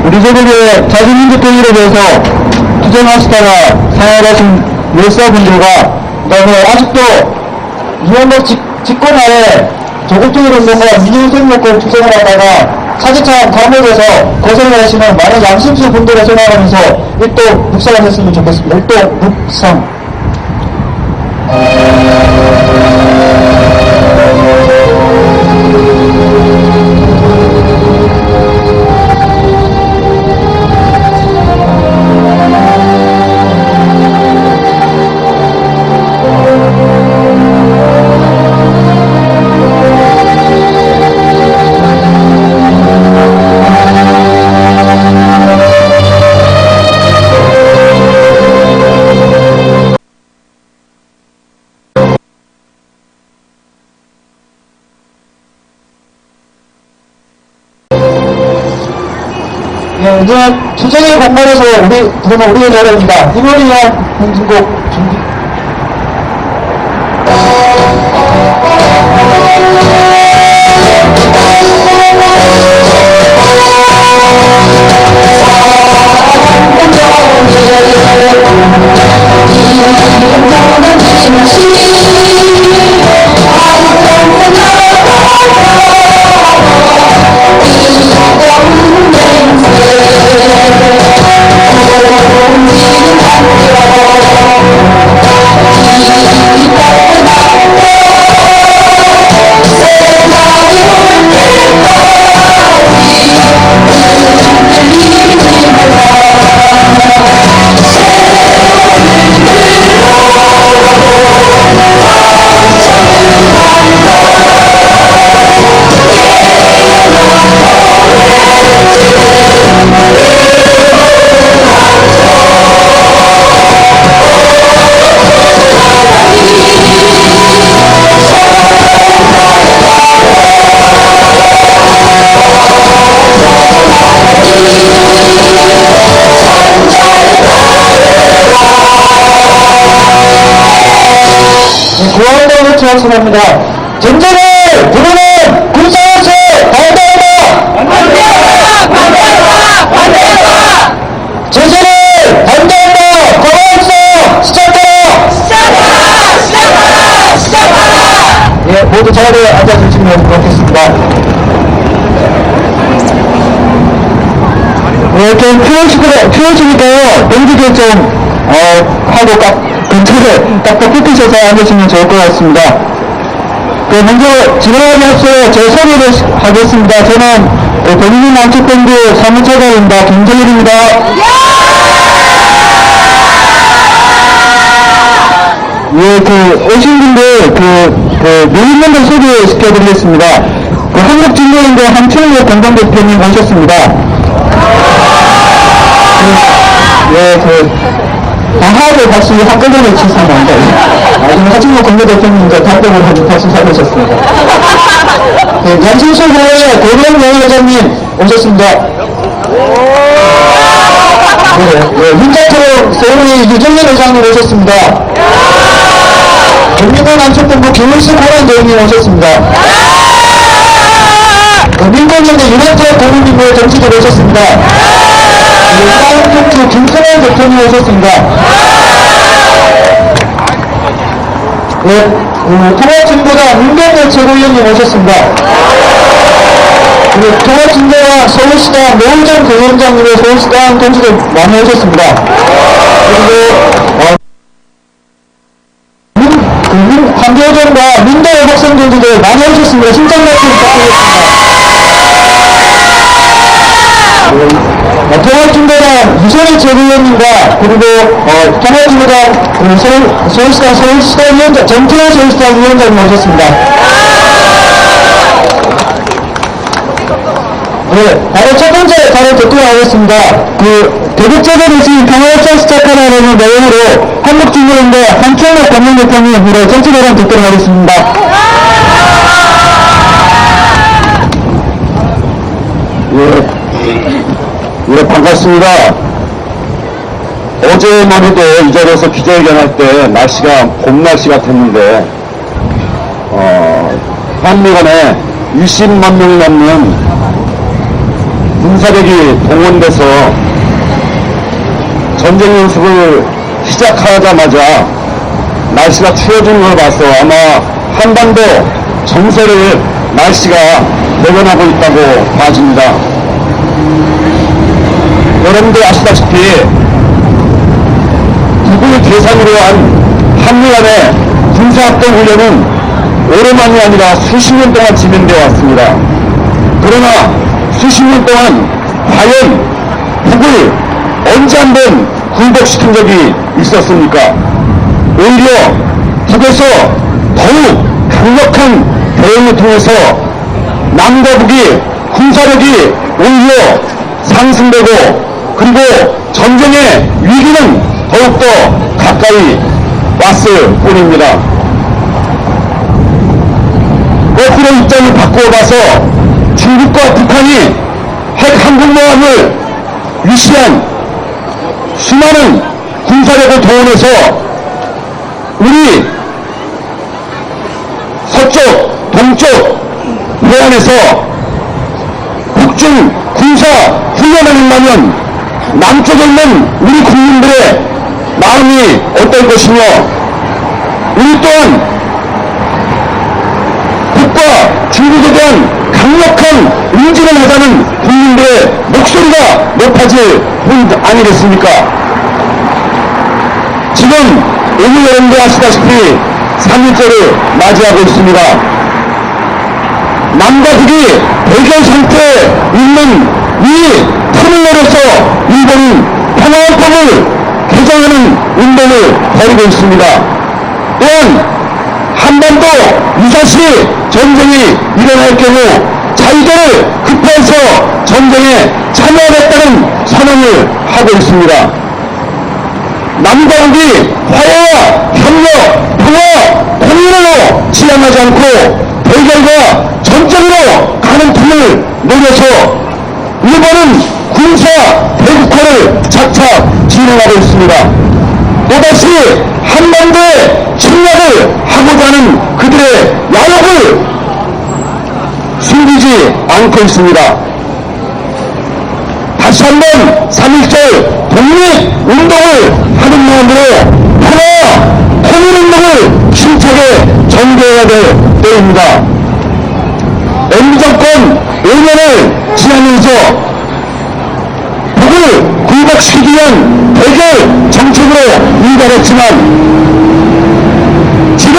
우리 제국의 자주민주주의에 대해서 투쟁하시다가 사망하신 열사분들과 그다음에 아직도 이명박 집권하에 조국적인 운동과 민주생명권 투쟁을 하다가 사기창 감옥에서 고생을 하시는 많은 양심수 분들을 생각하면서 일동 묵상을 했으면 좋겠습니다. 일동 묵상. 이제 투쟁의 공간에서 그러면 우리의 노래입니다. 이번이야 행진곡 준비. 구원을 추천합니다. 전쟁을 부르는 군사연수 반대한다! 반대한다! 제재를 반대한다! 거부했어! 시작하라! 예, 모두 자리에 앉아주시면 고맙겠습니다. 이렇게 피워주니까요, 밴드도 좀, 하고 근처에 딱딱 붙으셔서 앉으시면 좋을 것 같습니다. 먼저 진행하기 앞서 제 소개를 하겠습니다. 저는 백인민 안쪽밴드 사무처장입니다. 김재일입니다. 예, 오신 분들, 메인분들 소개시켜드리겠습니다. 한국진보연대 한철호 공동대표님 오셨습니다. 하고 다시 한꺼번에 치시면 안 돼요. 나중에 하진모 공동대표님과 답변을 하고 다시 사주셨습니다. 양심수 회의 고병 회장님 오셨습니다. 민자토 세우리 유정민 회장님 오셨습니다. 경민관 안쪽본부 김일수 고란대행님 오셨습니다. 민권연대 유네트 고문님의 정치들 오셨습니다. 사업局김선영 대표님 오셨습니다. 통합진보당 문병대 최고위원님 오셨습니다. 그리고 통합진보당 서울시당 노은정 부위원장님의 서울시당 동지들 많이 오셨습니다. 그리고 한교정과 민도의 학생 동지들 많이 오셨습니다. 심장 말씀 부탁드리겠습니다. 통합진보당 유선희 최고위원님과 그리고 통합진보당 서울시당 위원장 정태현 서울시당 위원장님 오셨습니다. 네, 바로 첫 번째 바로 듣도록 하겠습니다. 대북제재를 지금 평화협상 시작하라는 내용으로 한국진보연대 한철호 공동대표님으로 정치 발언 듣도록 하겠습니다. 예, 반갑습니다. 어제만 해도 이 자리에서 기자회견할 때 날씨가 봄날씨 같았는데 한미간에 20만 명이 넘는 군사력이 동원돼서 전쟁 연습을 시작하자마자 날씨가 추워지는 걸 봐서 아마 한반도 정세를 날씨가 대변하고 있다고 봐집니다. 여러분들 아시다시피 북을 대상으로 한 한미 간의 군사합동 훈련은 오랜만이 아니라 수십 년 동안 진행되어 왔습니다. 그러나 수십 년 동안 과연 북을 언제 한번 굴복시킨 적이 있었습니까? 오히려 북에서 더욱 강력한 대응을 통해서 남과 북이 군사력이 오히려 상승되고 그리고 전쟁의 위기는 더욱더 가까이 왔을 뿐입니다. 거꾸로 입장을 바꾸어 봐서 중국과 북한이 핵 항공모함을 위시한 수많은 군사력을 동원해서 우리 서쪽, 동쪽 해안에서 북중 군사 훈련을 한다면 남쪽에 있는 우리 국민들의 마음이 어떨 것이며 우리 또한 북과 중국에 대한 강력한 응징을 하자는 국민들의 목소리가 높아질 뿐 아니겠습니까? 지금 오늘 여러분들 아시다시피 3일절을 맞이하고 있습니다. 남과 북이 대결 상태에 있는 이 틈을 노려서 일본은 평화헌법을 개정하는 운동을 벌이고 있습니다. 또한 한반도 유사시 전쟁이 일어날 경우 자위대를 급파해서 전쟁에 참여하겠다는 선언을 하고 있습니다. 남과 북이 화해와 협력, 평화, 공유로 지향하지 않고 대결과 전쟁으로 가는 틈을 노려서 일본은 군사 대국화를 착착 진행하고 있습니다. 또다시 한반도에 침략을 하고자 하는 그들의 야욕을 숨기지 않고 있습니다. 다시 한번 3.1절 독립운동을 하는 마음으로 평화, 통일운동을 힘차게 전개해야 될 때입니다. MB정권 5년을 지나면서 북을 굴복시키기 위한 대결 정책으로 일관했지만 지금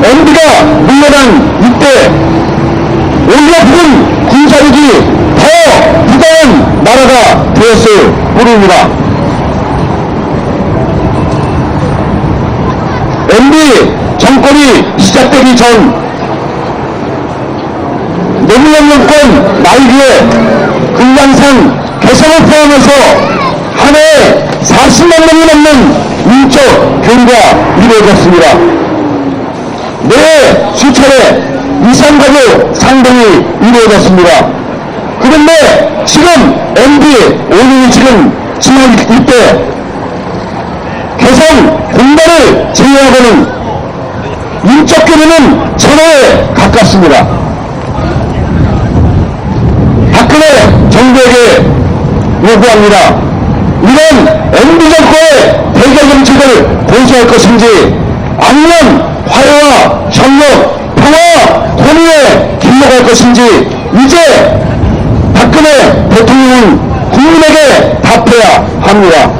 MB가 물러난 이때 오히려 북은 군사력이 더 부당한 나라가 되었을 뿐입니다. MB 정권이 시작되기 전 노무현 정권 말기에 금강산 개성을 포함해서 한 해에 40만 명이 넘는 인적 교류가 이루어졌습니다. 매해 수차례 이산가족 상봉이 이루어졌습니다. 그런데 지금 MB 5년이 지금 지난 이때 개성 공단을 제외하고는 인적 교류는 전화에 가깝습니다. 박근혜 정부에게 요구합니다. 이런 MB 정권의 대결 정책을 고수할 것인지 아니면 화해와 협력, 평화, 공유에 길러갈 것인지 이제 박근혜 대통령은 국민에게 답해야 합니다.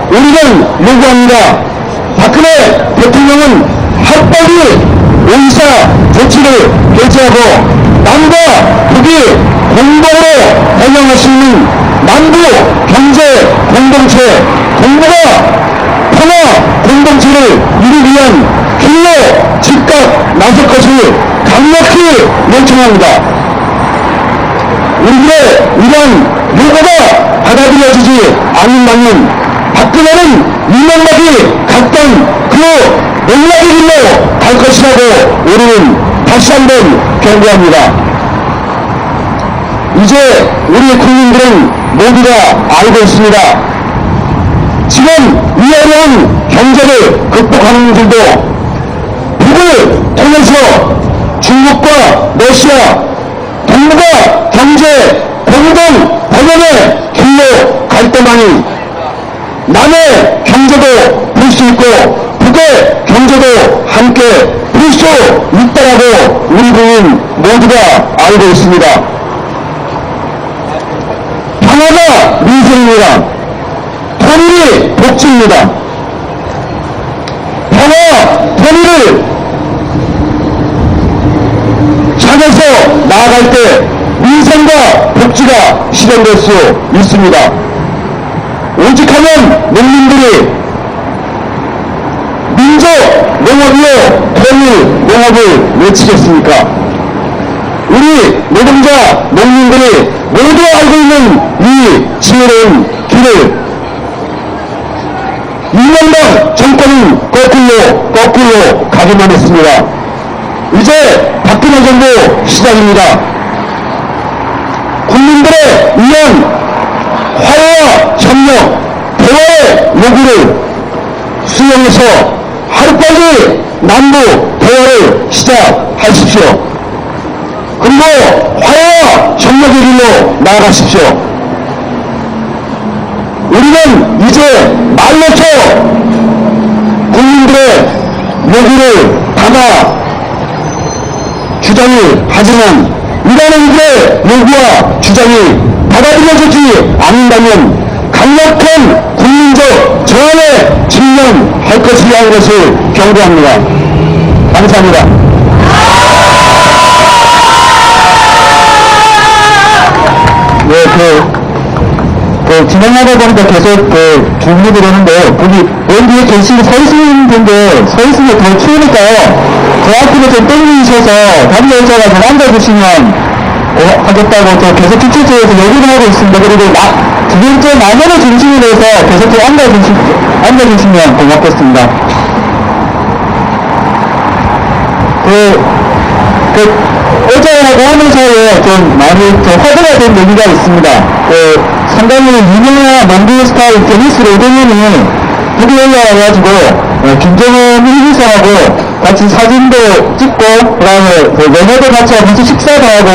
우리는 요구합니다. 박근혜 대통령은 하루빨리 의사 조치를 개최하고 남과 북이 공동으로 번영할 수 있는 남북 경제 공동체, 동북아 평화 공동체를 이루기 위한 길로 즉각 나설 것을 강력히 요청합니다. 우리들의 이러한 요구가 받아들여지지 않는다면 박근혜는 이명박이 갔던 그 농락의 길로 갈 것이라고 우리는 다시 한번 경고합니다. 이제 우리 국민들은 모두 다 알고 있습니다. 지금 이 어려운 경제를 극복하는 분들도 북을 통해서 중국과 러시아, 동북아 경제 공동 번영의 길로 갈 때만이 남의 경제도 볼 수 있고 북의 경제도 함께 볼 수 있다라고 우리 국민 모두가 알고 있습니다. 평화가 민생입니다. 통일이 복지입니다. 평화, 통일을 찾아서 나아갈 때 민생과 복지가 실현될 수 있습니다. 오직하면 농민들이 민족 농업이요 통일 농업을 외치겠습니까? 우리 노동자 농민들이 모두 알고 있는 이 지혜로운 길을 이명박 정권은 거꾸로 가기만 했습니다. 이제 박근혜 정부 시작입니다. 국민들의 위한 화해와 협력, 대화의 요구를 수용해서 하루빨리 남북 대화를 시작하십시오. 그리고 화해와 협력의 길로 나아가십시오. 우리는 이제 말로써 국민들의 요구를 담아 주장을 하지만 이러한 이들의 요구와 주장이 받아들여지지 않는다면 강력한 국민적 저항에 직면할 것이라는 것을 경고합니다. 감사합니다. 네, 진행하다 보니까 계속 주문이 들어오는데, 거기 맨 뒤에 계시고 서 있으신 분들, 서 있으면 더 추우니까요. 저 앞으로 좀 땡기셔서 다른 여자가 좀 앉아주시면 하겠다고 또 계속 주최처에서 얘기를 하고 있습니다. 그리고 두 번째 나면을 중심으로 해서 계속 좀 앉아주시면 고맙겠습니다. 어제하고 오늘 사이에 좀 많이 화제가 된 얘기가 있습니다. 상당히 유명한 농구 스타일 데니스 로드맨이 북에 올라와가지고 김정은 일기사하고 같이 사진도 찍고 그다음에 연애도 같이 하면서 식사도 하고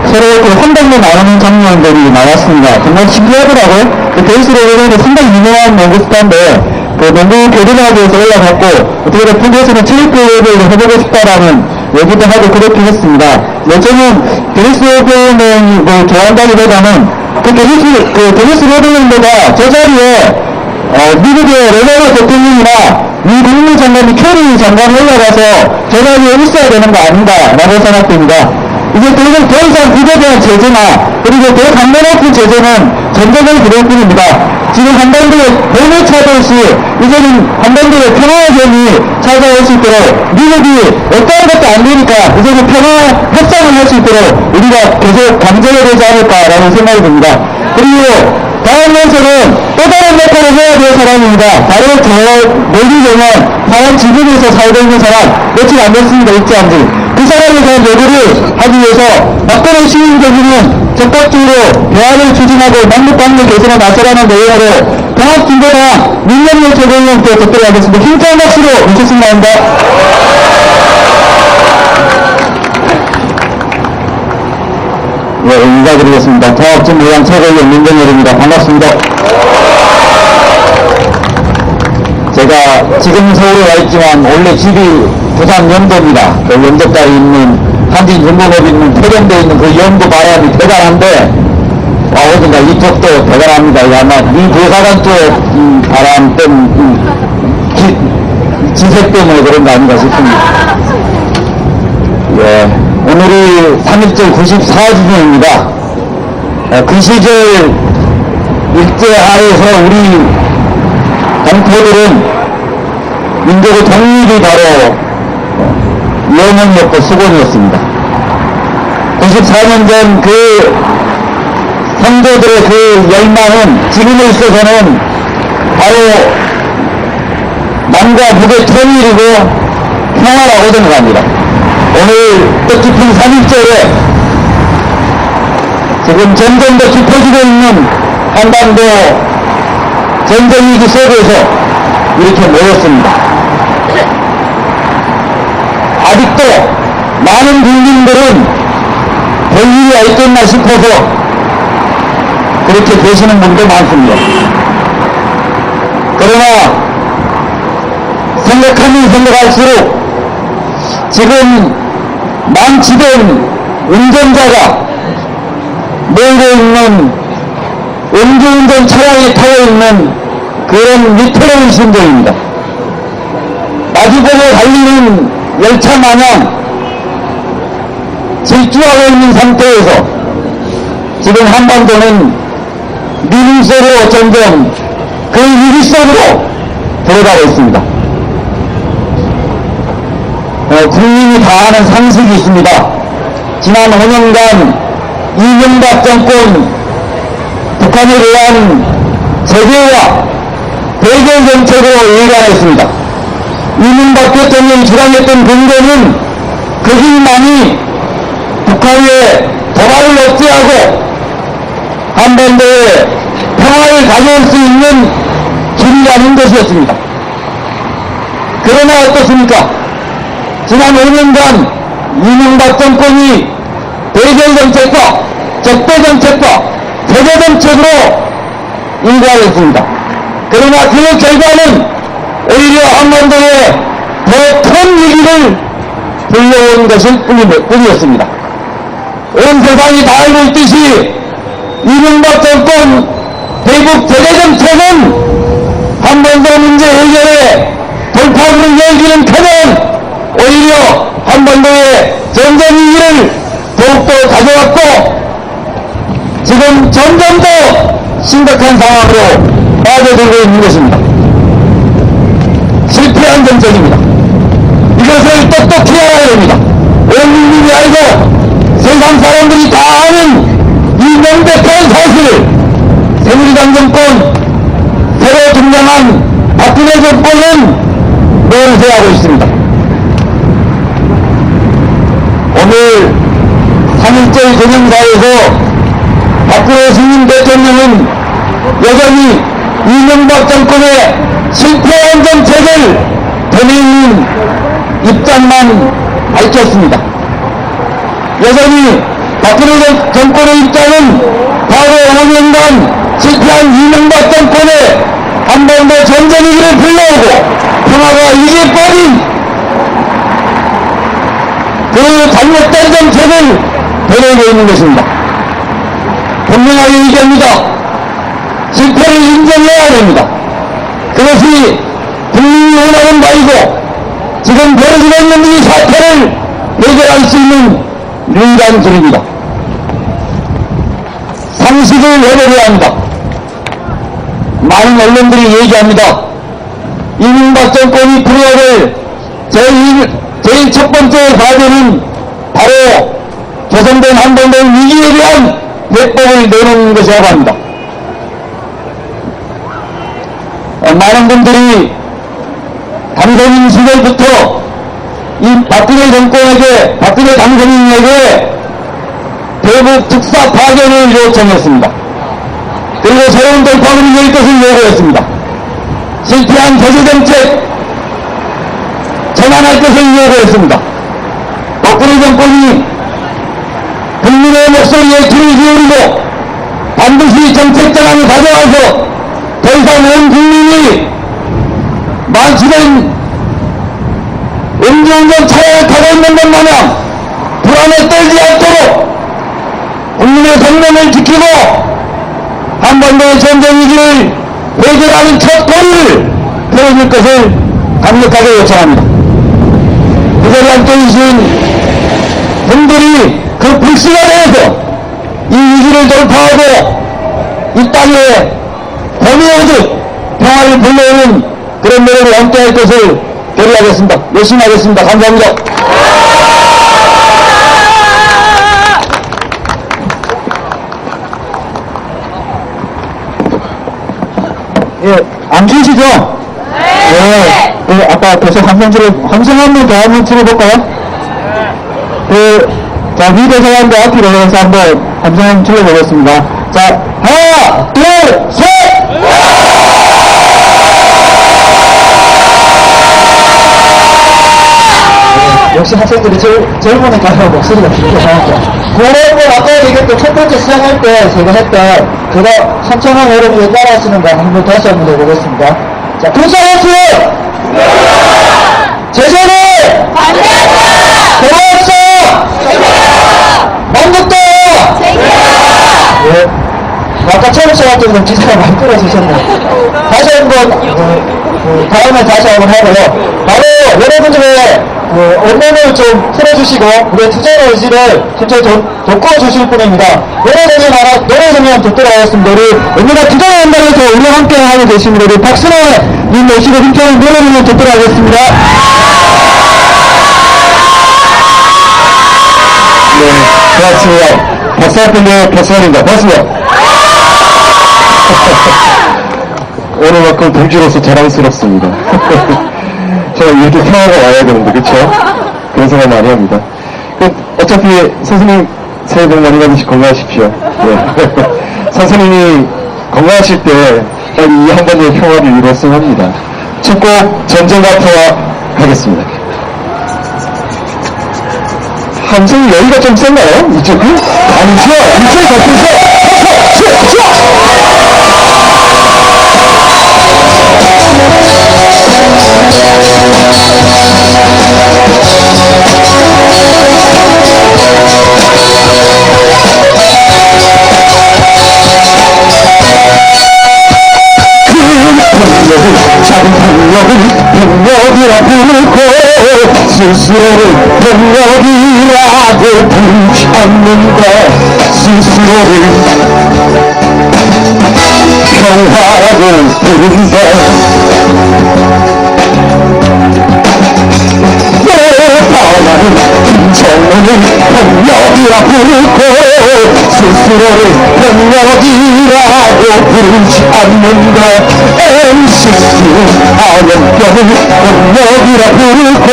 서로 한방도 나누는 장면들이 나왔습니다. 정말 신기하더라고요. 데니스 로드맨이 상당히 유명한 농구 스타인데 농구 교류를 위해서 올라갔고 어떻게 북에서는 트리플을 해보고 싶다라는 얘기도 하고 그렇게 했습니다. 요즘은 데니스 로드맨이 좋아한다기보다는 데니스 로드맨보다 저 자리에 미국의 레나로 대통령이나 미 국무장관이 캐리 장관이 올라가서 저 자리에 있어야 되는 거 아닌가라고 생각됩니다. 이제 더 이상 북에 대한 제재나 그리고 더 강도 높은 제재는 전쟁을 부를 뿐입니다. 지금 한반도에 뱀이 찾아올시 이제는 한반도에 평화의 뱀이 찾아올 수 있도록 미국이 어떠한 것도 안 되니까 이제는 평화 협상을 할 수 있도록 우리가 계속 강제해야 되지 않을까라는 생각이 듭니다. 그리고 다음 연설은 또 다른 역할을 해야 될 사람입니다. 바로 저 멀리 보면 다른 지붕에서 살고 있는 사람 며칠 안 됐습니다. 있지 않지. 그 사람에 대한 요구를 하기 위해서 박근혜 시민들은 적극적으로 대화를 추진하고 남북관계 개선에 나서라는 내용으로 통합진보당 민영열 최고위원께 듣도록 하겠습니다. 힘찬 박수로 모셨습니다. 네, 인사드리겠습니다. 통합진보당 최고위원 민영열입니다. 반갑습니다. 제가 지금 서울에 와 있지만 원래 집이 부산 영도입니다. 그 영도까지 있는 한진중공업이 있는 태령도에 있는 그 영도 바람이 대단한데 어딘가 이쪽도 대단합니다. 아마 이 도사관 쪽 바람 때문에 지색 때문에 그런 거 아닌가 싶습니다. 예, 오늘이 3.1절 94주년입니다. 그 시절 일제하에서 우리 동포들은 민족의 독립이 바로 영혼이었고 수건이었습니다. 94년 전 그 성도들의 그 열망은 지금에 있어서는 바로 남과 북의 통일이고 평화라고 생각합니다. 오늘 뜻깊은 3.1절에 지금 점점 더 깊어지고 있는 한반도 전쟁 위기 속에서 이렇게 모였습니다. 아직도 많은 국민들은 볼 일이 있겠나 싶어서 그렇게 되시는 분도 많습니다. 그러나 생각하면 생각할수록 지금 망치된 운전자가 몰고 있는 음주운전 차량에 타고 있는 그런 위태로운 심정입니다. 마주보고 달리는 열차 마냥 질주하고 있는 상태에서 지금 한반도는 미궁 속으로 점점 그 위기 속으로 들어가고 있습니다. 국민이 다 아는 상식이 있습니다. 지난 5년간 이명박 정권 북한에 대한 제재와 대결 정책으로 일관했습니다. 이명박 대통령이 주장했던 근거는 그들만이 북한의 도발을 억제하고 한반도에 평화를 가져올 수 있는 길이라는 것이었습니다. 그러나 어떻습니까? 지난 5년간 이명박 정권이 대결 정책과 적대 정책과 제재 정책으로 일관했습니다. 그러나 그 결과는 오히려 한반도에 더 큰 위기를 불러온 것일 뿐이었습니다. 온 세상이 다 알고 있듯이 이명박 정권 대북 제재 정책은 한반도 문제 해결에 돌파구를 열기는커녕 오히려 한반도의 전쟁 위기를 더욱더 가져왔고 지금 점점 더 심각한 상황으로 빠져들고 있는 것입니다. 실패한 정책입니다. 이것을 똑똑히 알아야 됩니다. 온 국민이 알고 세상 사람들이 다 아는 이 명백한 사실을 새누리당 정권, 새로 등장한 박근혜 정권은 맹세하고 있습니다. 오늘 3.1절 기념사에서 박근혜 신임 대통령은 여전히 이명박 정권의 실패한 정책을 되뇌이는 입장만 밝혔습니다. 여전히 박근혜 정권의 입장은 과거 5년간 실패한 이명박 정권의 한반도 전쟁 위기를 불러오고 평화가 이겨버린 그 잘못된 정책을 되뇌이고 있는 것입니다. 분명하게 얘기합니다. 실패를 인정해야 됩니다. 그것이 국민이 원하는 바이고 지금 벌어지고 있는 이 사태를 해결할 수 있는 유일한 길입니다. 상식을 해결해야 합니다. 많은 언론들이 얘기합니다. 이명박 정권이 풀어야 될 제일 첫 번째 과제는 바로 조성된 한반도 위기에 대한 대법을 내놓는 것이라고 합니다. 많은 분들이 당선인 시절부터 이 박근혜 정권에게, 박근혜 당선인에게 대북 특사 파견을 요청했습니다. 그리고 새로운 돌파구를 열 것을 요구했습니다. 실패한 제재정책 전환할 것을 요구했습니다. 박근혜 정권이 국민의 목소리에 귀를 기울이고 반드시 정책 전환을 가져와서 더 이상 온 국민이 만취된 음주운전 차량을 타고 있는 것 마냥 불안에 떨지 않도록 국민의 생명을 지키고 한반도의 전쟁 위기를 해결하는 첫 고리를 펴줄 것을 강력하게 요청합니다. 그 자리에 함께해주신 분들이 그 불씨가 되어서 이 위기를 돌파하고 이 땅에 봄이 오듯 평화를 불러오는 그런 노력을 함께할 것을 결의하겠습니다. 열심히 하겠습니다. 감사합니다. 예, 안 주시죠? 네. 예, 아까 계속 함성 한번 더 한번 틀어볼까요? 자, 위대서 한번 앞으로 해서 한번 함성 한번 틀어보겠습니다. 자, 하나, 둘, 셋! 역시 학생들이 제일 보니까 목소리가 깊게 나왔죠. 그런 건 아까 얘기했던 첫 번째 시작할 때 제가 했던 그거 선창한 여러분이 따라하시는 거 한번 다시 한번 해보겠습니다. 자, 군사학수! 제재를! 고맙소! 만국도! 예. 아까 처음 시작할 때 기사가 많이 끌어주셨네요. 다시 한번, 다음에 다시 한번 하고요. 바로 여러분들의 언론을 좀 풀어주시고, 우리의 투자의 의지를 천천히 돋궈주실 분입니다. 노래 정리한 듣도록 하겠습니다. 우리 언니가 투자의 연단에서 우리와 함께 하고 계십니다. 우리 박순호님 모시고 힘차는 노래 정리한 듣도록 하겠습니다. 네, 고맙습니다. 박수 한번더 박수입니다. 고맙습니다. 오늘만큼 동지로서 자랑스럽습니다. 제가 이렇게 평화가 와야 되는데, 그쵸? 그런 생각 많이 합니다. 어차피 선생님 새해 복 많이 받으시고 건강하십시오. 네. 선생님이 건강하실 때 이 한반도의 평화를 이루었으면 합니다. 첫 곡 전쟁과 평화 가겠습니다. 함성이 여기가 좀 센가요? 이쪽이? 아니죠? 이쪽이 더 세죠? 작은 병력이라 부르고 스스로를 병력이라고 부르지 않는다. 스스로를 평화라고 부른다. 나는 인정을 병력이라 부르고 스스로를 병력이라고 부르지 않는다. MCC는 아연병을 병력이라 부르고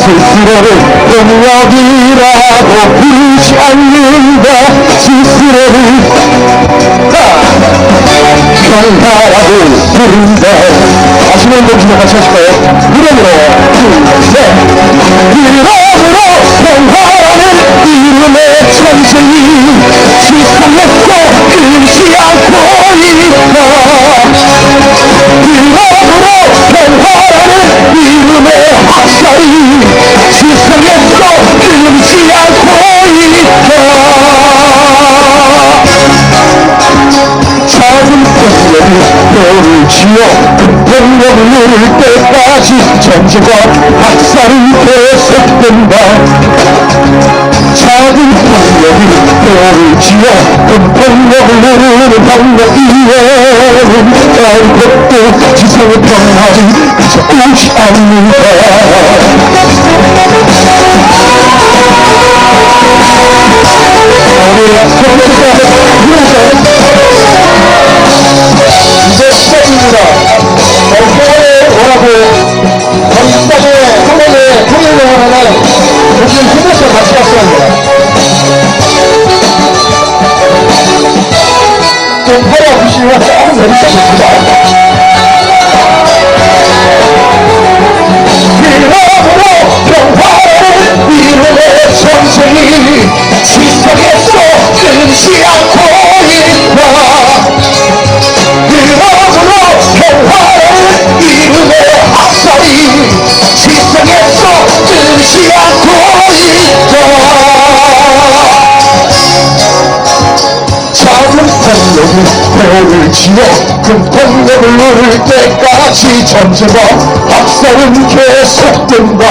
스스로를 병력이라고 부르지 않는다. 스스로를 평화라고 부른다. 아시는 분들 같이 하실까요? 이름으로 둘셋. 이름으로 평화라는 이름의 전쟁이 지상에서 끊지 않고 있다. 이름으로 평화라는 이름의 학살이 지상에서 끊지 않고 있다. 작은 병력이 뼈를 쥐어 큰 병력을 누를 때까지 전쟁과 학살은 계속된다. 작은 병력이 뼈를 쥐어 큰 병력을 누르는 방법 이외에는 아무것도 지상의 평화는 그저 오지 않는다. 이제 시작입니다. 평화를 원하고 전 땅의 평화를 통일을 원하는 모든 세대처럼 같이 갔어야 합니다. 좀 팔이 아프시면 조금 내리시겠습니다. 이름으로 평화를 이루는 전쟁이 지상에서 끊지 않고 있다. 이름으로 평화를 이루는 학살이 지상에서 끊지 않고 있다. 작은 폭력이 뼈를 쥐어 큰 폭력을 누를 때까지 전쟁과 학살은 계속된다.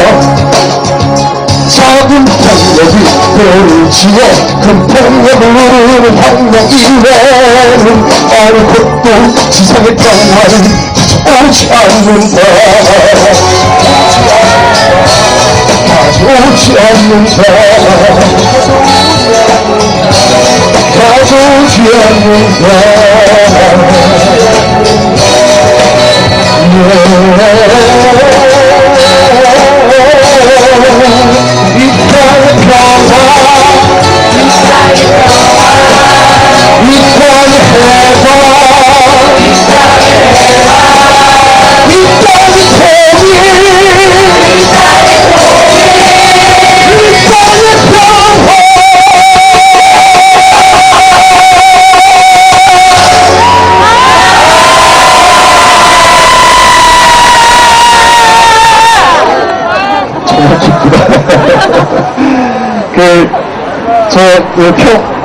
작은 폭력이 뼈를 쥐어 큰 폭력을 누르는 방법 이외에는 아무것도 지상의 평화는 오지 않는다. 가져오지 않는다. 가져오지 않는다. 이 땅의 평화, 이 땅의 해방, 이 땅의 통일, 이 땅의 평화.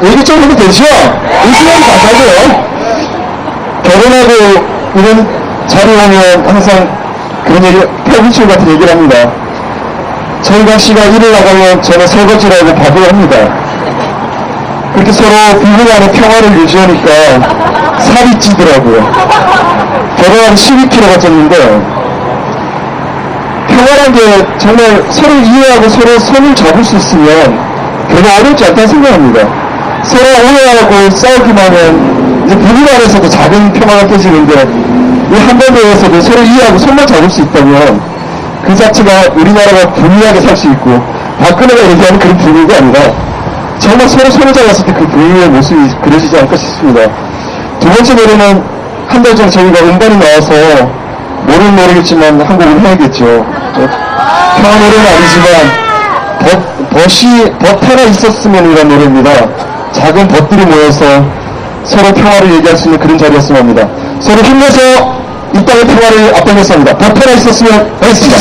얘기 좀 해도 되죠? 의심하지 마세요. 결혼하고 이런 자리 오면 항상 그런 얘기, 폐기출 같은 얘기를 합니다. 정강 씨가 일을 나가면 저는 설거지를 하고 밥을 합니다. 그렇게 서로 부부 간의 평화를 유지하니까 살이 찌더라고요. 결혼하고 12kg가 쪘는데, 평화란 게 정말 서로 이해하고 서로 손을 잡을 수 있으면 별로 어렵지 않다는 생각합니다. 서로 오해하고 싸우기만 하면 이제 부부 간에서도 작은 평화가 깨지는데, 이 한반도에서도 서로 이해하고 손만 잡을 수 있다면 그 자체가 우리나라가 분리하게 살 수 있고, 박근혜가 얘기하는 그런 분위기가 아니라 정말 서로 손을 잡았을 때 그 분위기의 모습이 그려지지 않을까 싶습니다. 두 번째 노래는 한 달 전에 저희가 음반이 나와서 모르는 노래겠지만 한 곡을 해야겠죠. 평화 노래는 아니지만 벗 하나 있었으면이라는 노래입니다. 작은 벗들이 모여서 서로 평화를 얘기할 수 있는 그런 자리였으면 합니다. 서로 힘내서 이 땅의 평화를 앞당겼습니다. 벗 하나 있었으면 하겠습니다.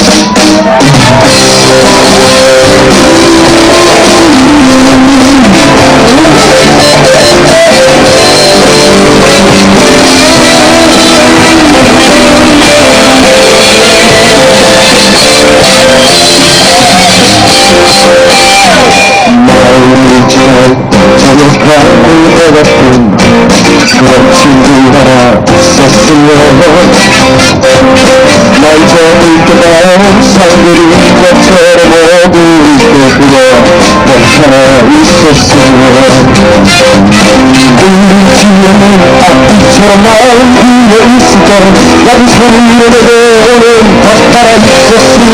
마음이 저녁하고 해같은 그런 친구 하나 있었으면 날 저을 때만 상들이 것처럼 모두 있고 그냥 하나 있었으면 우리 뒤에는 앞뒤처럼 마음 비어있을까 나도 손으로 내려오는 것 하나 있었으면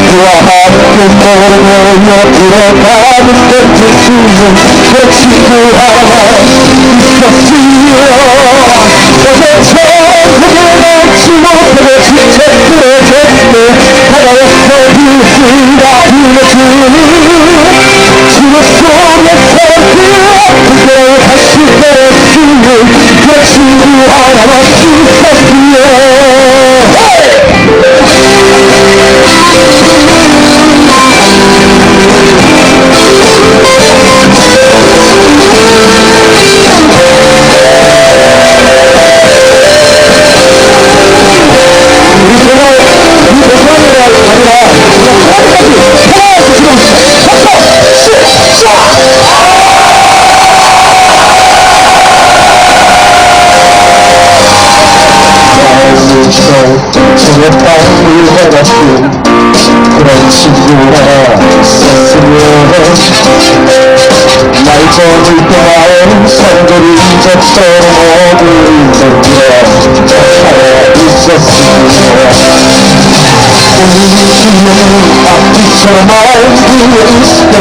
그와 함께 걸어보며 들어가는 것 있으면 그 친구 하나 있었으면 어제 처음에 낳지 못하고 진짜 그래졌네 다가와서 비스가 불러주니 지금 속에서 그대로 다시 내쉬는 그 친구 하나만 있었으면 저녁 밤을 해봤군 그런 친구가 있었으면 날 저물 동안 산들이 젖도록 모두 있었으면 하나 있었으면 우리 뒤에는 앞뒤처럼 알고 있을 때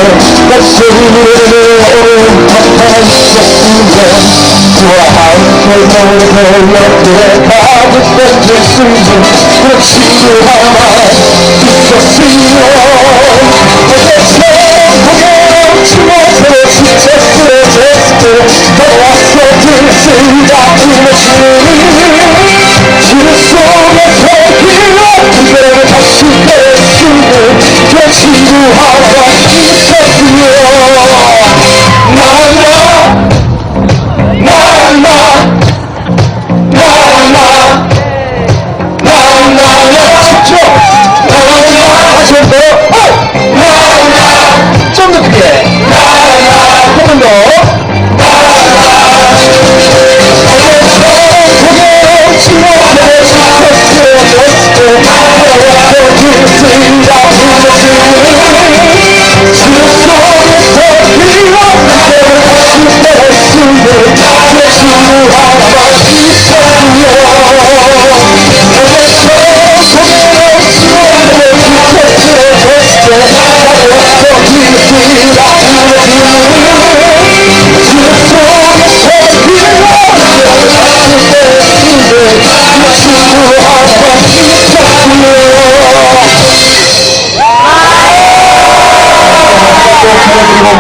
가슴을 내오는 하나 있었으면 그와 함께 노래를 그래 가득 던질 수 있는 그 친구 하나 있었으면 어제 생각하지 못해 진짜 쓰러졌을 때 너와서 들쓰다 불러주니 지금 속에서 그런 그대를 다시 뺄수있는 그 친구 하나 있었으면 좀 더 크게 조금 더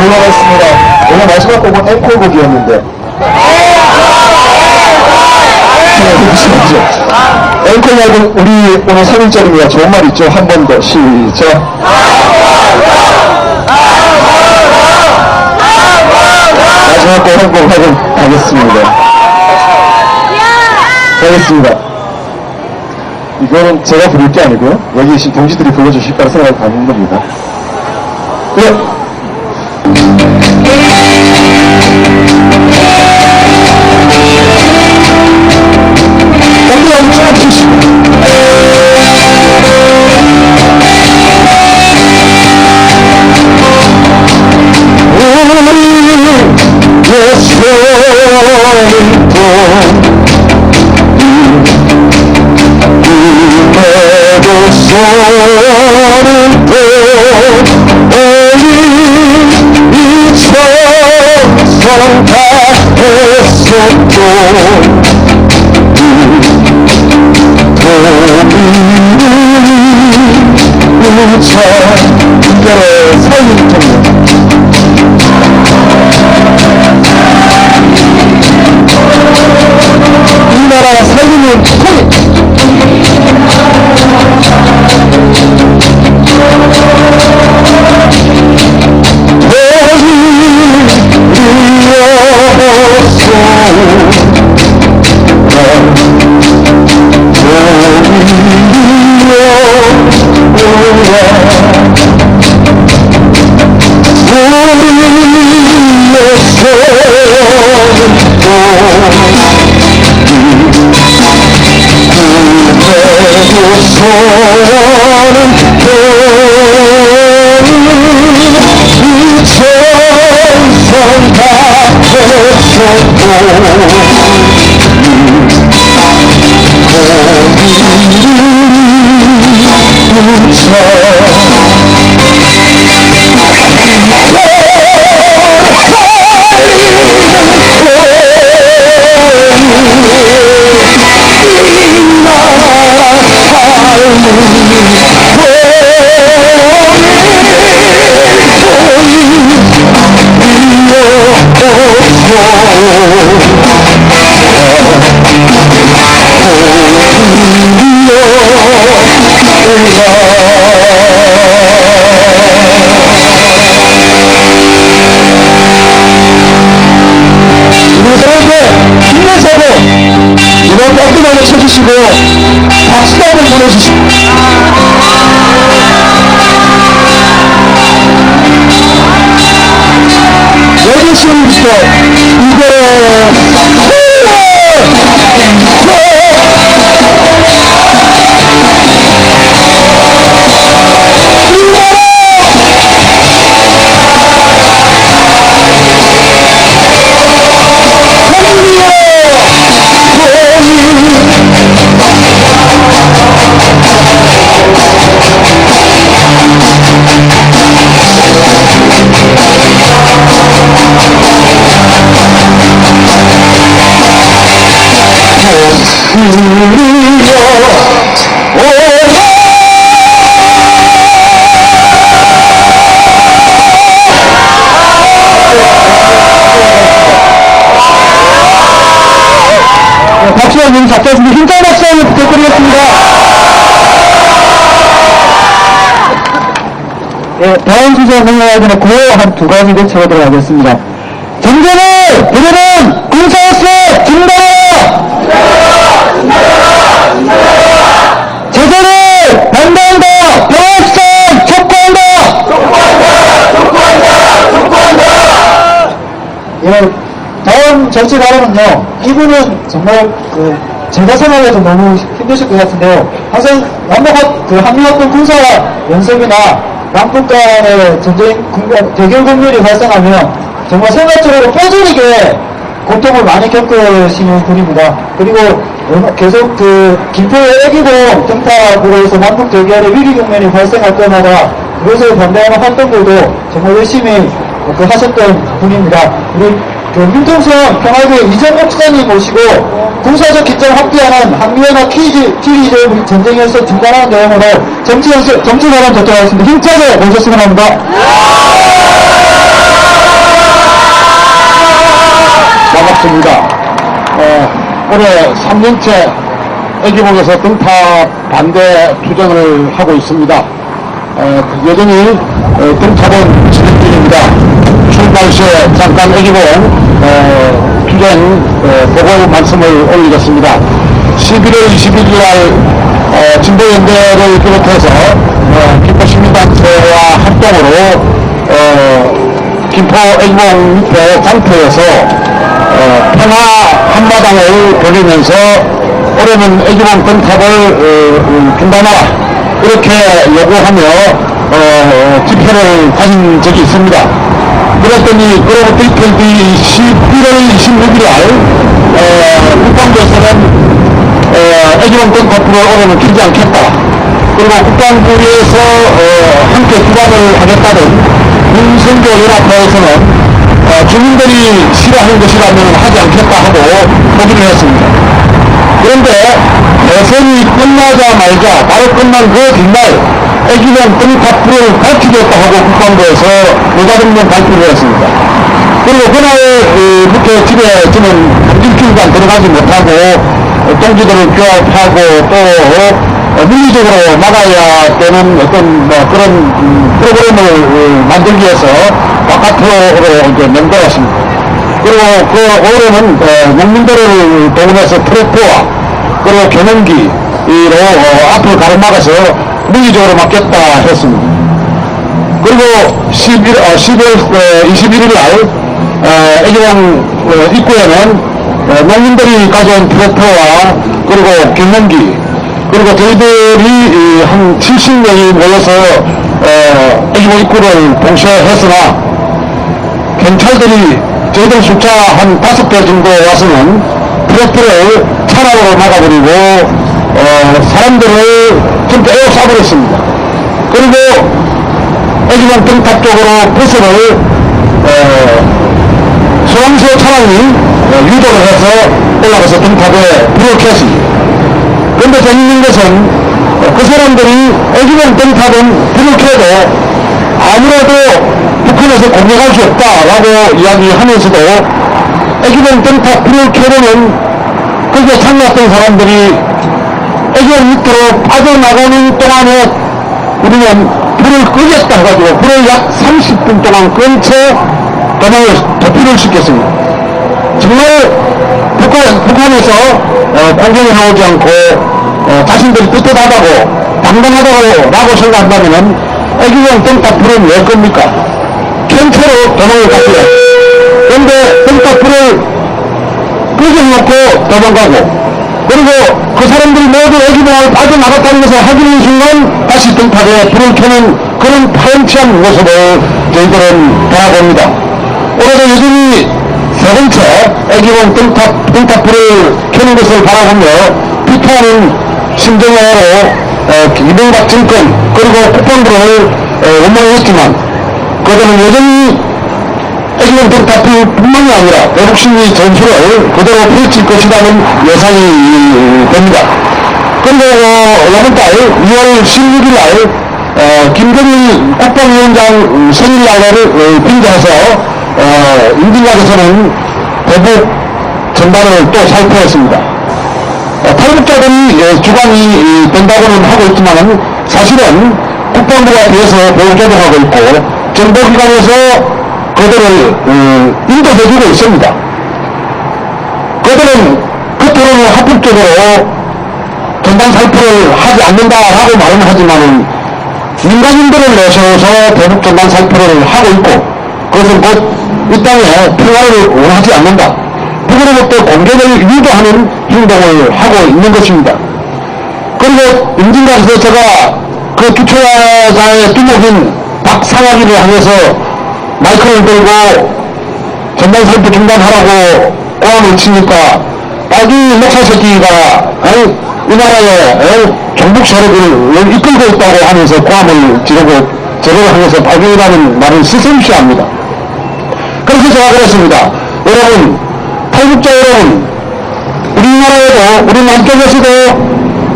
물러났습니다. 오늘 마지막 곡은 앵콜곡이었는데 앵콜 말고 우리 오늘 3일절입니다. 좋은 말 있죠? 한 번 더 시작 마지막 곡 한 곡 하고 가겠습니다. 가겠습니다. 이거는 제가 부를 게 아니고요. 여기 계신 동지들이 불러주실 거라 생각을 갖는 겁니다. 네. 쳐주시고 박수 한번 보내주시고 여기 시험부터 박수와 님 잡겠습니다. 힘찬 박수 한번 부탁드리겠습니다. 네, 다음 주제 생각하기는 구호 한 두 가지 대처로 들어가겠습니다. 정전을 그들은 군사로서 중단하라! 제재를 반대한다! 병합성 촉구한다! 예, 다음 정치 발언은요, 이분은 정말 제가 생각해도 너무 힘드실 것 같은데요. 항상 한미합동 군사 연습이나 남북 간의 전쟁, 대결 국면이 발생하면 정말 생각적으로 뼈저리게 고통을 많이 겪으시는 분입니다. 그리고 계속 김포의 애기봉 등탁으로 해서 남북 대결의 위기 국면이 발생할 때마다 그것을 반대하는 활동들도 정말 열심히 하셨던 분입니다. 우리 민통성 평화부의 이정옥 수사님 모시고 군사적 기점을 확대하는 한미연합 키리즈 전쟁에서 중단하는 내용으로 정치 발언 듣도록 하겠습니다. 힘차게 모셨으면 합니다. 반갑습니다. 올해 3년째 애기봉에서 등탑 반대 투쟁을 하고 있습니다. 여전히 등탑은 진행 중입니다. 날씨에 잠깐 애기봉 투쟁 보고 말씀을 올리겠습니다. 11월 21일 날 진보연대를 비롯해서 김포시민단체와 합동으로 김포 애기봉 밑에 장터에서 평화 한마당을 벌이면서 올해는 애기봉 灯탑을 중단하라 이렇게 요구하며 집회를 가진 적이 있습니다. 그랬더니 그로부터 이틀 뒤 11월 26일 날 국방부에서는 애기봉 灯탑을 올해는 켜지 않겠다. 그리고 국방부에서 함께 주관을 하겠다는 윤석열 연합회에서는 주민들이 싫어하는 것이라면 하지 않겠다 하고 포기를 했습니다. 그런데 대선이 끝나자마자 바로 끝난 그 뒷날 애기봉 灯탑 불을 밝히겠다 하고 국방부에서 무자등록 발표를 했습니다. 그리고 그날부터 집에 저는 일주일간 들어가지 못하고 동지들을 교합하고 또 물리적으로 막아야 되는 어떤 그런 프로그램을 만들기 위해서 바깥으로 이제 맹돌았습니다. 그리고 그 올해는 농민들을 동원해서 트랙터와 그리고 경운기로 앞을 가로막아서 물리적으로 막겠다 했습니다. 그리고 12월 21일 날 애기봉 입구에는 농민들이 가져온 트랙터와 그리고 경운기 그리고 저희들이 한 70명이 모여서 애기봉 입구를 봉쇄했으나 경찰들이 저희들 숫자 한 5배 정도 와서는 트랙터를 차량으로 막아버리고 사람들을 전부 에워싸버렸습니다. 그리고 애기봉 灯탑 쪽으로 버스를 소방서 차량이 유도를 해서 올라가서 灯탑에 불을 켰습니다. 그런데 재밌는 것은 그 사람들이 애기봉 灯탑은 불을 켜도 아무래도 북한에서 공격할 수 없다라고 이야기하면서도 애기봉 灯탑 불을 켜려면 거기에 참여했던 사람들이 애기봉 밑으로 빠져나가는 동안에 우리는 불을 끄겠다 해가지고 불을 약 30분 동안 끈 채 도피를 시켰습니다. 정말 북한에서 공격을 나오지 않고 자신들이 떳떳하다고 당당하다고 생각한다면 애기봉 灯탑 불은 왜 겁니까? ken체로 도망을 갔어요. 그런데 灯탑 불을 끄집어놓고 도망가고 그리고 그 사람들이 모두 애기봉을 빠져나갔다는 것을 확인한 순간 다시 灯탑에 불을 켜는 그런 파렴치한 모습을 저희들은 바라봅니다. 올해도 여전히 세 번째 애기봉 灯탑 불을 켜는 것을 바라보며 비판하는 심정으로 이명박 정권 그리고 국방부를 원망했지만 그들은 여전히 애기봉 灯탑 뿐만이 아니라 애국심리 전술을 그대로 펼칠 것이라는 예상이 됩니다. 그리고 이번 달 2월 16일 날 김정일 국방위원장 생일날을 빙자해서 임진각에서는 대북 전반을 또 살펴했습니다. 탈북자들이 주관이 된다고는 하고 있지만 사실은 국방부가 뒤에서 보호조정하고 있고 정보기관에서 그들을 인도해주고 있습니다. 그들은 겉으로는 합법적으로 전단 살포를 하지 않는다라고 말은 하지만은 민간인들을 내세워서 대북 전단 살포를 하고 있고 그것은 곧 이 땅에 평화를 원하지 않는다. 북으로부터 공격을 유도하는 행동을 하고 있는 것입니다. 그리고 임진각에서 제가 그 기초자의 두목인 박상학이를 향해서 마이크를 들고 전단 살포 중단하라고 고함을 치니까 빨리 목사 새끼가 이 나라의 종북 세력을 이끌고 있다고 하면서 고함을 지르고 저를 향해서 빨리라는 말을 시샘시합니다. 그래서 제가 그랬습니다. 여러분, 탈북자 여러분, 우리나라에도 우리 남쪽에서도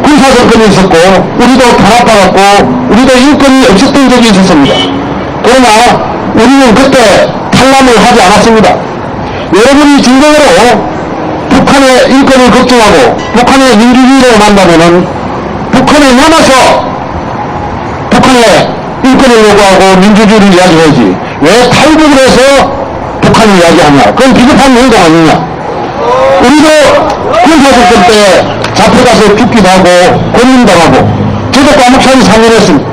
군사정권이 있었고 우리도 탄압받았고 우리도 인권이 없었던 적이 있었습니다. 그러나 우리는 그때 탈남을 하지 않았습니다. 여러분이 진정으로 북한의 인권을 걱정하고 북한의 민주주의를 만나면은 북한에 남아서 북한의 인권을 요구하고 민주주의를 이야기하지 왜 탈북을 해서 북한을 이야기하냐. 그건 비겁한 행동 아니냐. 우리도 군사작전 때 잡혀가서 죽기도 하고 고문당하고 저도 과목사님 상연했습니다.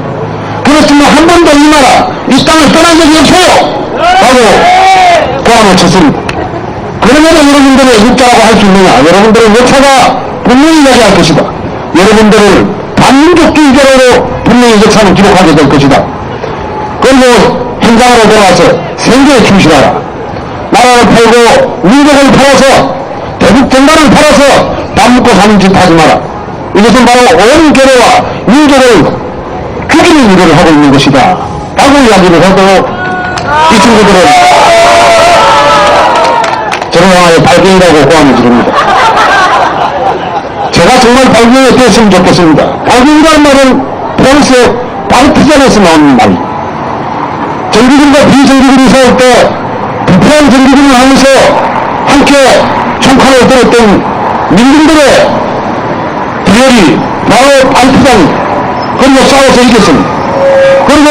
그렇지만 한 번도 이 나라 이 땅을 떠난 적이 없어요 라고 고함을 쳤습니다. 그러면 여러분들의 육자라고 할 수 있느냐. 여러분들의 역사가 분명히 이야기할 것이다. 여러분들을 반민족주의자로 분명히 역사는 기록하게 될 것이다. 그리고 현장으로 돌아와서 생계에 충실하라. 나라를 팔고 민족을 팔아서 대북 정당을 팔아서 밥 먹고 사는 짓 하지 마라. 이것은 바로 온 개로와 민족을 죽이는 일을 하고 있는 것이다 라고 이야기를 해도 이 친구들은 저를 향하여 발갱이라고 고함을 지릅니다. 제가 정말 발갱이 됐으면 좋겠습니다. 발갱이라는 말은 프랑스 파르티잔에서 나오는 말. 정규군과 비정규군이 싸울 때 부패한 정규군을 하면서 함께 총칼을 들었던 민중들의 대열이 바로 파르티잔 그리고 싸워서 이겼습니다. 그리고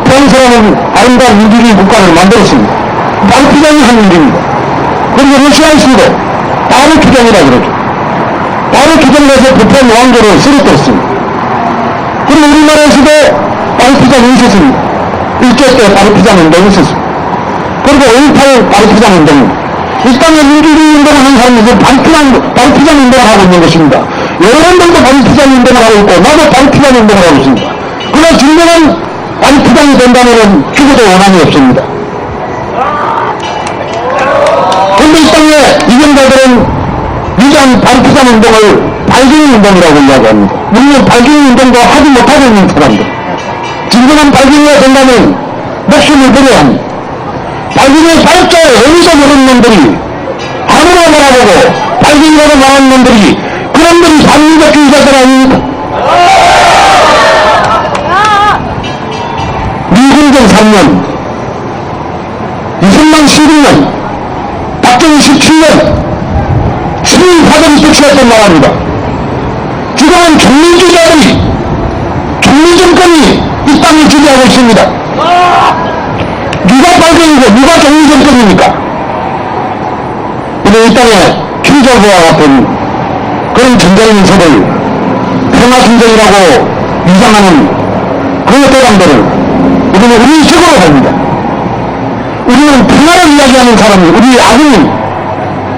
프랑스라는 아름다운 민주주의 국가를 만들었습니다. 파르티잔이 한 일입니다. 그리고 러시아에서도 바로 투쟁이라 그러죠. 바로 투쟁을 해서 부패한 왕조를 쓰러뜨렸습니다. 그리고 우리나라에서도 파르티잔이 있었습니다. 일제 때 파르티잔 운동이 있었습니다. 그리고 5.18 파르티잔 운동. 이 땅에 민주주의 운동을 하는 사람들은 파르티잔 운동을 하고 있는 것입니다. 여러분들도 파르티잔 운동을 하고 있고 나도 파르티잔 운동을 하고 있습니다. 그러나 진정한 파르티잔이 된다면 죽어도 원한이 없습니다. 그런데 이 땅에 이경자들은 위대한 파르티잔 운동을 발갱이 운동이라고 이야기합니다. 물론 발갱이 운동도 하지 못하고 있는 사람들. 진정한 발갱이가 된다면 목숨을 버려야 합니다. 발갱이의 발자에 의미도 모르는 놈들이 아무나 말하고 발갱이라고 말하는 놈들이 그놈들이 반민족주의자들 아닙니까? 미군정 3년, 이승만 11년, 박정희 17년, 친일파들이 쫓아왔던 나라입니다. 지금은 종민주의자들이, 종민정권이 이 땅을 지배하고 있습니다. 누가 발견이고 누가 종민정권입니까? 근데 이 땅에 킹저그와 같은 그런 전쟁인서를 평화순정이라고 위장하는 그 대장들을 우리는 우리 적으로 봅니다. 우리는 평화를 이야기하는 사람이 우리 아군이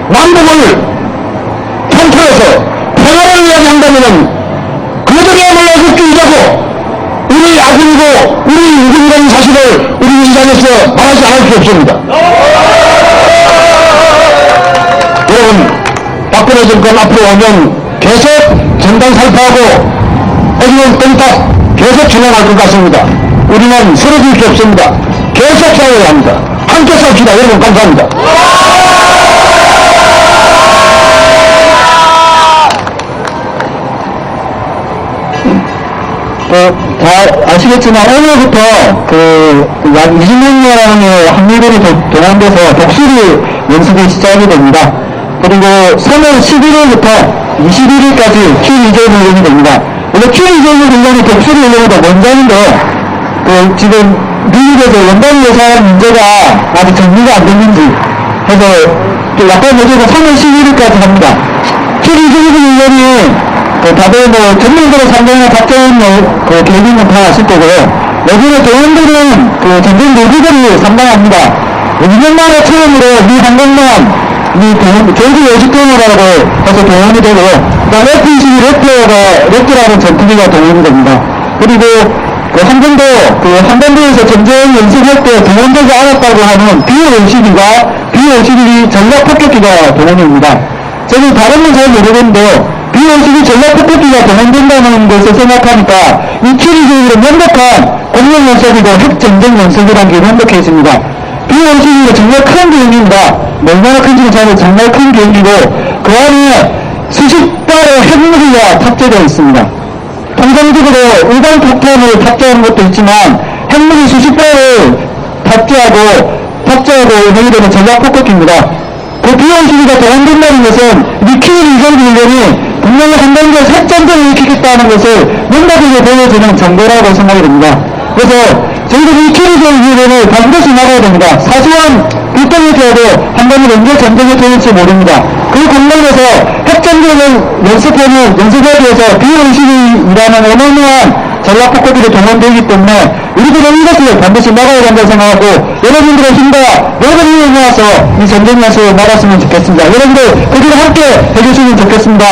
남북을 통틀어서 평화를 이야기한다면 그들이야말로 국주의자고 우리 아군이고 우리 유군이라는 사실을 우리 이 자리에서 말하지 않을 수 없습니다. 여러분 박근혜 정권 앞으로 오면 계속 정당 살포하고 애기는 땡탁 계속 진행할 것 같습니다. 우리는 쓰러질 수 없습니다. 계속 싸워야 합니다. 함께 싸웁시다. 여러분 감사합니다. 다 아시겠지만 오늘부터 약 20명이라는 한미군이 동원돼서 독수리 연습이 시작이 됩니다. 그리고 3월 11일부터 21일까지 Q2제일 훈련이 됩니다. 원래 Q2제일 훈련이 독수리 훈련보다 먼저 하는데 지금 미국에서 연방 예산 문제가 아직 정리가 안 됐는지 해서 또 약간 늦어서 3월 11일까지 합니다. Q2제일 훈련이 다들 전문적으로 상당히 작전 계획은 다 아실 거고요. 여기는 동원들은 전쟁 노비들이 상당합니다. 2년 만에 처음으로 미 항공만 조지 여직동이라고 해서 동원이 되고요. 그다음 F-22 렉터라는 전투기가 동원이 됩니다. 그리고 한반도에서 전쟁 연습할 때 동원되지 않았다고 하는 B-52가 전략 폭격기가 동원입니다. 저는 다른 건 잘 모르겠는데요. B-52 전략 폭격기가 동원된다는 것을 생각하니까 이 Q2제일은 명백한 공룡 연습이고 핵전쟁 연습이라는 게 명백해 있습니다. B-52가 정말 큰 비행기입니다. 얼마나 큰지는 정말 큰 비행기고 그 안에 수십 발의 핵무기가 탑재되어 있습니다. 통상적으로 일반 폭탄을 탑재하는 것도 있지만 핵무기 수십 발을 탑재하고 운행이 되는 전략 폭격기입니다. 그 B-52가 동원된다는 것은 미키일 이전 훈련이 분명히 한반도에 핵전쟁을 일으키겠다는 것을 명백하게 보여주는 정보라고 생각이 됩니다. 그래서 저희들이 미키일 이전 훈련을 반드시 나가야 됩니다. 사소한 일정이 되어도 한번은 언제 전쟁이 터질지 모릅니다. 그 공간에서 핵전쟁을 연습하기 위해서 비원식이라는 어마어마한 전략폭포들이 동원되기 때문에 우리들은 이것을 반드시 막아야 한다고 생각하고 여러분들의 힘과 여러분이 모아서 이 전쟁 연습을 막았으면 좋겠습니다. 여러분들 그들과 함께 해주시면 좋겠습니다.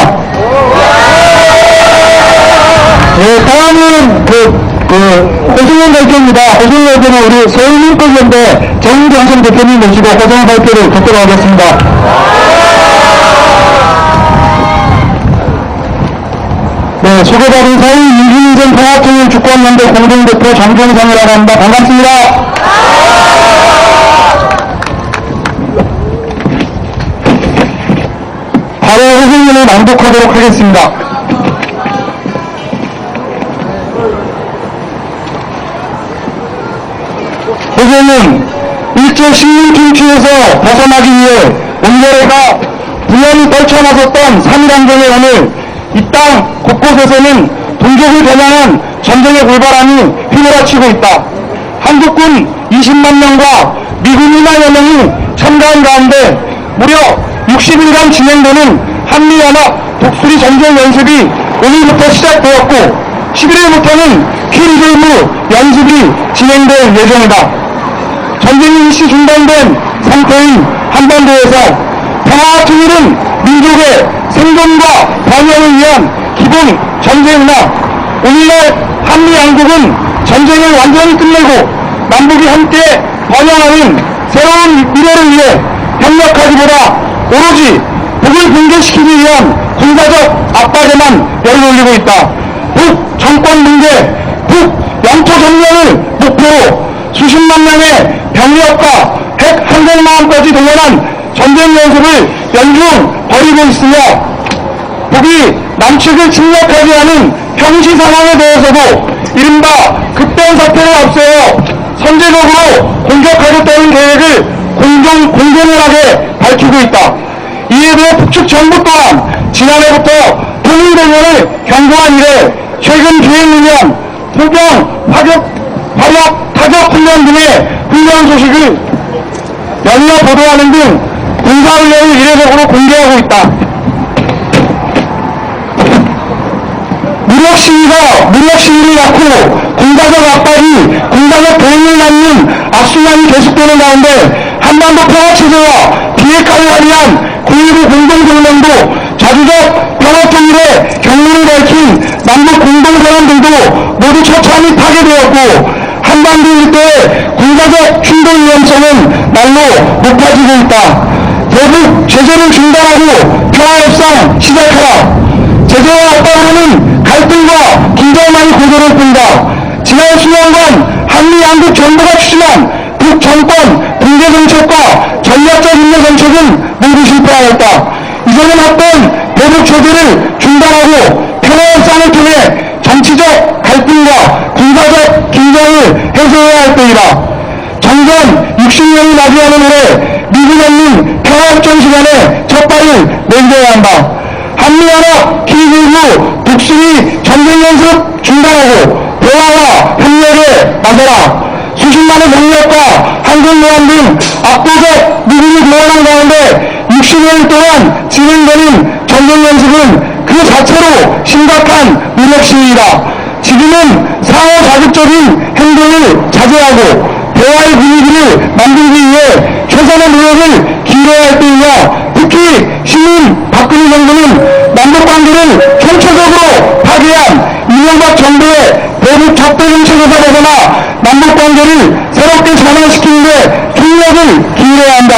네, 다음은 호승원 발표입니다. 호승원 발표는 우리 서울민권연대 정정선 대표님 모시고 호승원 발표를 듣도록 하겠습니다. 네, 소개받은 사위 이민전 통합통일 주권연대 공동대표 장종성이라고 합니다. 반갑습니다. 바로 호승원을 낭독하도록 하겠습니다. 호승은 일제 식민 통치에서 벗어나기 위해 온겨레가 부연히 떨쳐나섰던 3.1항쟁의 오늘 이 땅 곳곳에서는 동족을 겨냥한 전쟁의 골바람이 휘몰아치고 있다. 한국군 20만 명과 미군 1만여 명이 참가한 가운데 무려 60일간 진행되는 한미연합 독수리 전쟁 연습이 오늘부터 시작되었고 11일부터는 킬드무 연습이 진행될 예정이다. 전쟁이 일시 중단된 상태인 한반도에서 평화와 통일은 민족의 생존과 번영을 위한 기본 전쟁이나 오늘날 한미 양국은 전쟁을 완전히 끝내고 남북이 함께 번영하는 새로운 미래를 위해 협력하기보다 오로지 북을 붕괴시키기 위한 군사적 압박에만 열을 올리고 있다. 북 정권 붕괴, 북 영토 점령을 목표로 수십만 명의 병력과 핵 항공모함까지 동원한 전쟁 연습을 연중 벌이고 있으며 북이 남측을 침략하지 않은 평시 상황에 대해서도 이른바 급변 사태를 앞세워 선제적으로 공격하겠다는 계획을 공공연하게 밝히고 있다. 이에 대해 북측 정부 또한 지난해부터 통일대면을 경고한 이래 최근 기획훈련, 포병, 화력, 타격 훈련 등의 훈련 소식을 연이어 보도하는 등 군사훈련을 이례적으로 공개하고 있다. 무력시위를 낳고 군사적 압박이 군사적 대응을 낳는 악순환이 계속되는 가운데 한반도 평화체제와 비핵화를 위한 9.19 공동성명도 자주적 평화통일의 경로를 밝힌 남북 공동선언들도 모두 처참히 파괴되었고 한반도 일대의 군사적 충돌 위험성은 날로 높아지고 있다. 대북 제재를 중단하고 평화협상 시작하라. 제재와 압박으로는 갈등과 긴장만이 고조될 뿐이다. 지난 수년간 한미 양국 정부가 추진한 북정권 붕괴 정책과 전략적 인내 정책은 모두 실패하였다. 이제는 헛된 대북 제재를 중단하고 평화협상을 통해 정치적 갈등과 군사적 긴장을 해소해야 할 때이다. 정전 60년이 맞이하는 올해 미국 연민 평화협정 시간에 첫 발을 내딛어야 한다. 한미연합 킬드무 독수리 전쟁연습 중단하고 대화와 협력에 나서라. 수십만의 병력과 항공모함 등 압도적 미군이 동원한 가운데 60일 동안 진행되는 전쟁연습은 그 자체로 심각한 무력시위이다. 지금은 상호 자극적인 행동을 자제하고 대화의 분위기를 만들기 위해 최선의 노력을 기울여야 할 때이며 특히 시민 박근혜 정부는 남북관계를 총체적으로 파괴한 이명박 정부의 대북 적대 정책에서 벗어나 남북관계를 새롭게 전환시키는 데 총력을 기울여야 한다.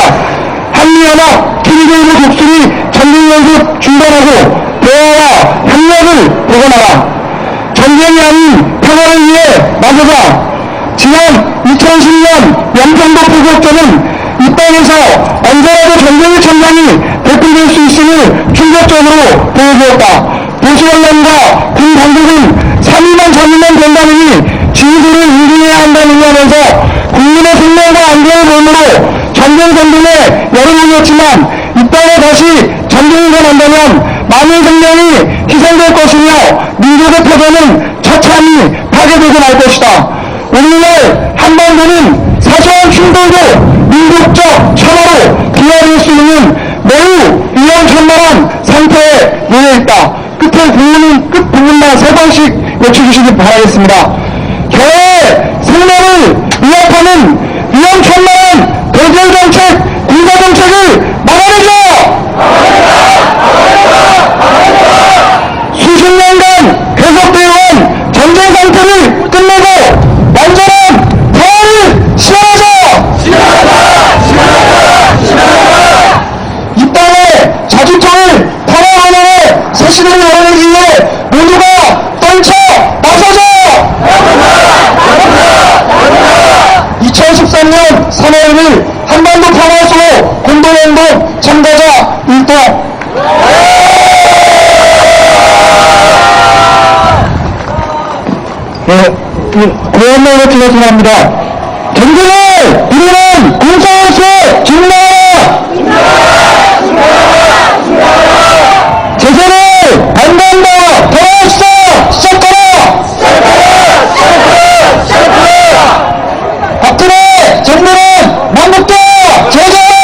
한미연합 킬드무 독수리 전쟁연습 중단하고 대화와 협력을 보관하라. 전쟁이 아닌 평화를 위해 나서자. 지난 2010년 영평도 포격전은 이 땅에서 언제라도 전쟁의 천장이 대표될 수 있음을 충격적으로 보여주었다. 보수언론과 군 당국은 3일만 잡으면 된다느니 진실을 인증해야 한다느니 하면서 국민의 생명과 안전을 몸으로 전쟁 전등에 열을 올렸지만 이 땅에 다시 전쟁이 일어난다면 많은 생명이 희생될 것이며 민족의 표전은 처참히 파괴되고 말 것이다. 오늘날 한반도는 사소한 충돌도 민족적 천하로 비화될 수 있는 매우 위험천만한 상태에 놓여 있다. 끝에 끝 부분만 세 번씩 외쳐주시기 바라겠습니다. 겨의 생명을 위협하는 위험천만한 대결정책, 군사정책을 막아내자! 수십 년간 계속되어온 전쟁 상태를 끝내고 완전한 평화를 실현하자! 이 땅의 자주통을 평화원원의 새 시대를 열어내기 위해 모두가 떨쳐 나서자! 2013년 3월 1일 한반도 평화수호 공동행동 참가자 일동. 고연말로 기대합니다. 경쟁을 이루는 군사수호 중단하라! 제재를 반대한다! 평화수사 시작하라! 박근혜 정부는 만국대 제재하라!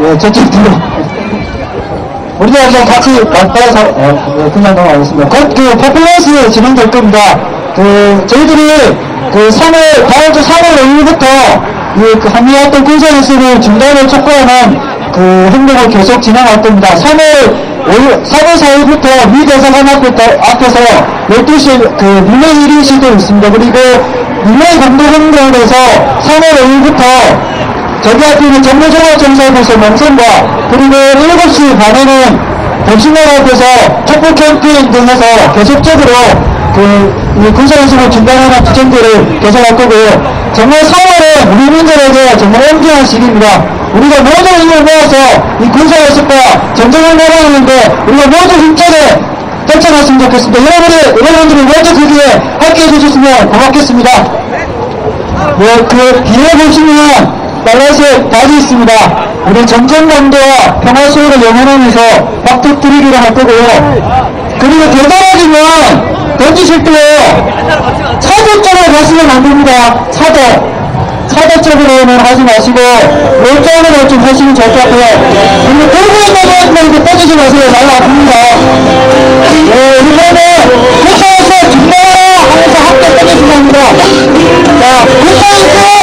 예, 저쪽 들어. 우리가 그냥 같이 맞닿아서 그냥 넘어가겠습니다. 그 퍼포먼스 진행될 겁니다. 저희들이 4월 5일부터 그 한미합동 군사연습을 중단을 촉구하는 행동을 계속 진행할 겁니다. 3월 4일부터 미 대사관 앞에서 12시 리레이 1인시도 있습니다. 그리고 리레이 공동행동에서 3월 5일부터 저기 앞에 있는 정무종합정사부에서 멍선과 그리고 7시 반에는 복싱을 앞에서 촛불 캠페인 등에서 계속적으로 군사연습을 중단하는 투쟁들을 계속할 거고요. 정말 4월은 우리 민들에게 정말 엄중한 시기입니다. 우리가 모두 힘을 모아서 이 군사연습과 전쟁을 나가는데 우리가 모두 힘차게 떨쳐놨으면 좋겠습니다. 여러분들이 모두 거기에 함께 해주셨으면 고맙겠습니다. 뒤에 보시면 빨간색 바지 있습니다. 우리 전쟁감도와 평화수호를 영원하면서 막 터뜨리기로 할 거고요. 그리고 되돌아지면 던지실 때요. 차도 쪽으로 가시면 안 됩니다. 차도 쪽으로는 하지 마시고 왼쪽으로 좀 하시면 좋을 것 같아요. 그리고 들고 있는 거 이렇게 던지지 마세요. 많이 아픕니다. 이번에 국가에서 중단하라 하면서 함께 던지시면 합니다. 자, 국가에서